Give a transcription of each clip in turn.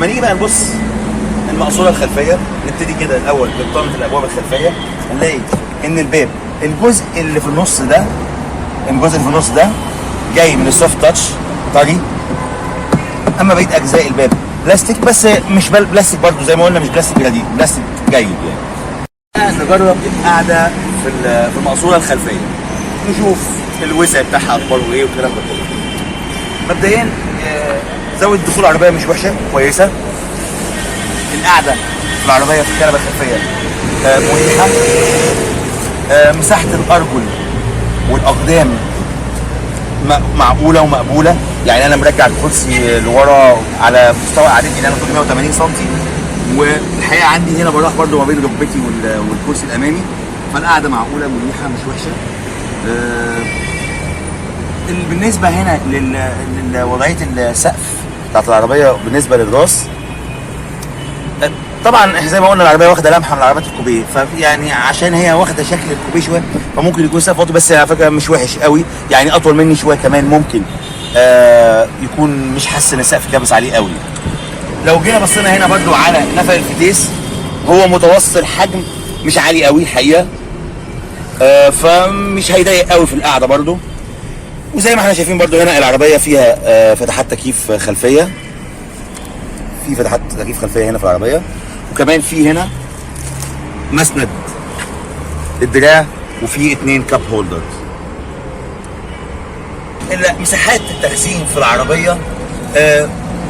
لما نيجي بقى نبص المقصوره الخلفيه، نبتدي كده الاول ببطانه الابواب الخلفيه، هنلاقي ان الباب الجزء اللي في النص ده، جاي من السوفت تاتش طري. اما بقيه اجزاء الباب بلاستيك، بس مش بلاستيك برضو زي ما قلنا، مش بلاستيك جديد، بلاستيك جيد يعني. نجرب القعده في المقصوره الخلفيه، نشوف الوسع بتاعها اخباره ايه والكلام ده كله. مبدئيا زاويه دخول العربيه مش وحشه، كويسه. القعده في العربيه في الكنبه الخلفيه مريحه. مساحه الارجل والاقدام معقوله ومقبوله، يعني انا مرجع الكرسي لورا على مستوى قعدتي اللي انا 380 سم، والحقيقه عندي هنا براح برده ما بين ركبتي والكرسي الامامي، فالقعده معقوله مريحه مش وحشه. بالنسبه هنا لوضعيه السقف بتاعت العربيه بالنسبه للراس، طبعا زي ما قلنا العربيه واخده لمحه من عربيات الكوبيه، فيعني عشان هي واخده شكل الكوبيه شويه فممكن يكون سقف واطي، بس على فكره مش وحش قوي، يعني اطول مني شويه كمان ممكن يكون مش حاسس ان السقف كابس عليه قوي. لو جينا بصينا هنا برده على نفق الفتيس، هو متوسط الحجم مش عالي قوي الحقيقه، فمش هيضايق قوي في القعده برده. وزي ما احنا شايفين برده هنا العربيه فيها فتحات تكييف خلفيه، في فتحات تكييف خلفيه هنا في العربيه، وكمان في هنا مسند الدراع، وفي 2 كاب هولدرز. مساحات التخزين في العربيه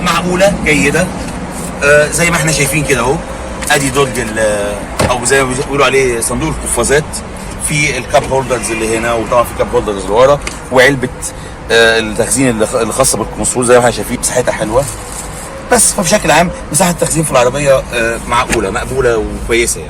معقوله جيده، زي ما احنا شايفين كده اهو. ادي درج او زي ما بيقولوا عليه صندوق القفازات، في الكاب هولدرز اللي هنا، وطبعا في كاب هولدرز اللي ورا، وعلبه التخزين اللي خاصه بالكونسول زي ما احنا شايفين. مساحتها حلوه، بس فبشكل عام مساحه التخزين في العربيه معقوله مقبوله وكويسه.